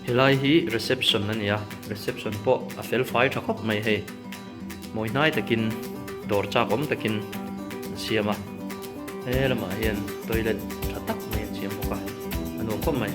Helai hi reception na niya. Reception po a fel fai thakop mai he. Moi nai takin dor chakom takin siama. Lama hian toilet thatak mai siam boka. Anuam ko mai.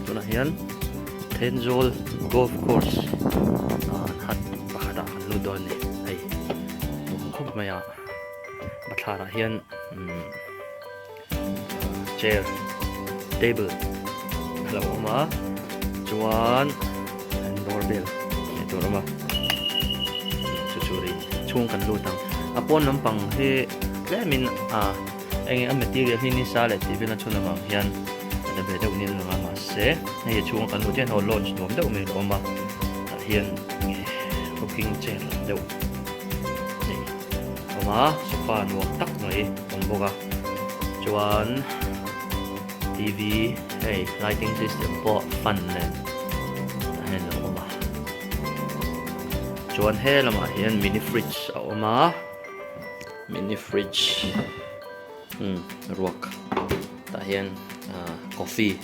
Ito na yan. Tenjol Golf Course. Hat pakada kan ludon ni. Ay. Khop maya. Bathara hian chair, table. Hello ma. Chuan and doorbell. Ito rama. Chuchuri. Chung kan lutang. Apon nampang he lemin ang material ni sale TV na chuna mang hian. Ada beda unin nga mase. Ay chung kan lutian ho launch nom da umi oma. Hian rocking chair daw. Ni. Oma sofa no tak noi omboga. Chuan TV, hey, lighting system po, fan na. Hello, oma. chuan he lama hian mini fridge a awma mini fridge ruak ta hian coffee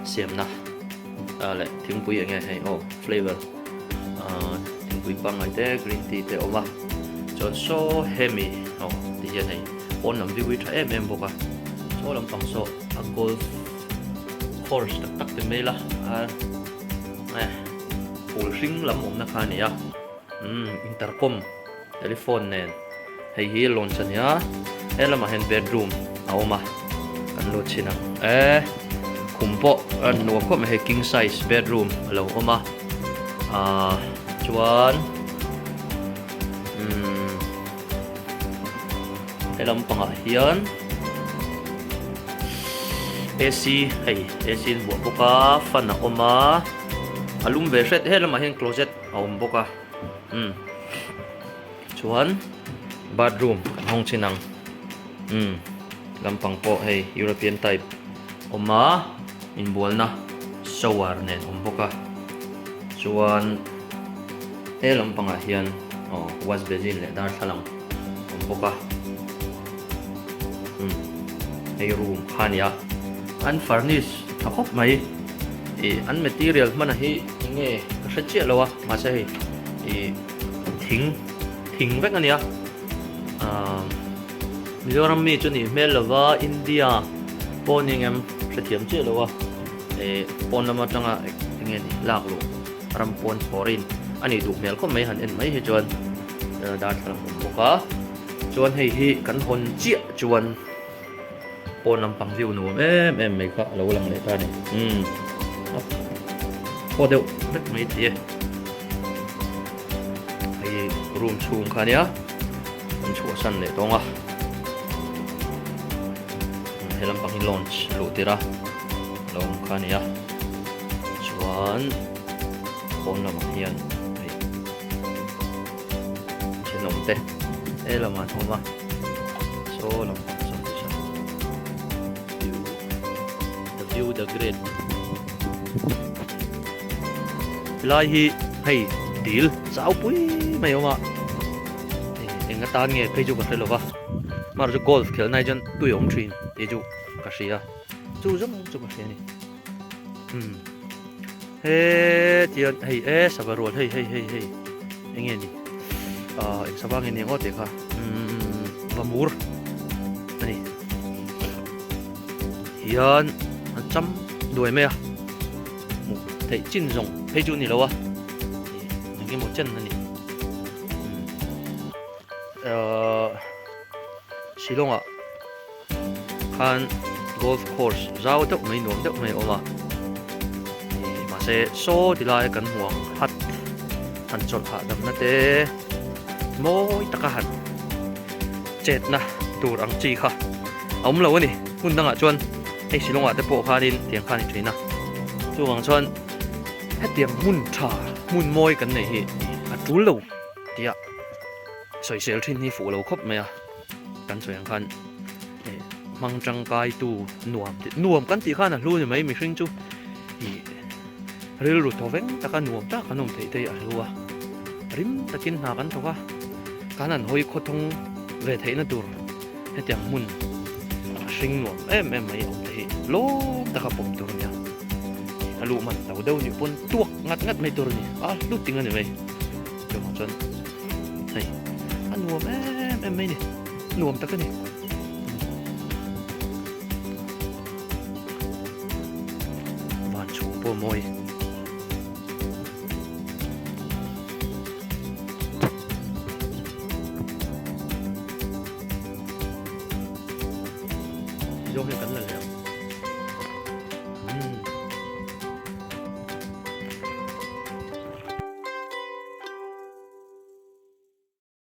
siamna le thingpui enge hei flavor thingpui pangai te green tea te awma chuan so hemi ti hian hei pon lam viwi tha em boka so lampang so a golf course tak te mela phul hring lam omna kha nia intercom telephone nen hei hi launch ania elama hen bedroom awma kan lo china khumpo nuam kho me he king size bedroom lo oma chuan elam panga hian AC hei AC bo boka fan a oma alum ve hret helama hian closet a awm boka chuan bathroom kan hong chinang lampang po hei European type oma inbualna shower nen awm boka chuan he lampanga hian wash basin le darthlalang awm boka hei room khania an furnish a khop mai an material mana hi nge ka hretche lowa ma se hi thing vek ania Mizoram mi chu ni hmel lova India poning em hrethiam che lowa pon lama tanga nge ni lak lo ram pon foreign ani du mel ko mai han en mai he chuan darthlalang boka chuan hei hi kan hon chia chuan pon lampang view nu em mai kha lo lang le ta ni po deu dak mai tie ai room chung khania an chu san le tonga helam pang launch lo tira long khania chuan pon lam hian ai chenom te elama thoma so lam the great lai hi hei deal chau pui mai oma enga ta nge phei ju ka hlova mar ju golf khel nai jan tui om thin e ju ka sia chu jam chu ka ni he tian hei sabarol hei enge ni ek sabang ni ngote kha vamur ani hian chăm đuổi mẹ thấy chín rồng thấy chú này đâu à những cái một chân này xí long à khan golf course rau tóc mấy nuông tóc mấy ôm à mà sẽ số thì lại cần huang hắt hẳn chọn hạ đầm nát thế mỗi tất cả hẳn chết na tủ ăn chi kha ông lâu nè muốn đăng à chuan hei silong ate po khanin tiang khani thina chuwang chuan he tiang mun moi kan nei hi atul lo tia soisel thin hi fu lo khop me a kan soyang khan mangchang kai tu nuam kan ti khana hlu ni mai mi hring chu hi ril ru thoveng taka nuam ta kanom thei a hluwa rim takin na kan thoka kanan hoi khothong ve theina tur he tiang mun hring nuam em mai lo taka pom tur nia alu man tau deu ni pon tuak ngat mai tur ni lu tinga ni mai chong chon hei nuam em mai ni nuam taka ni van chu po moi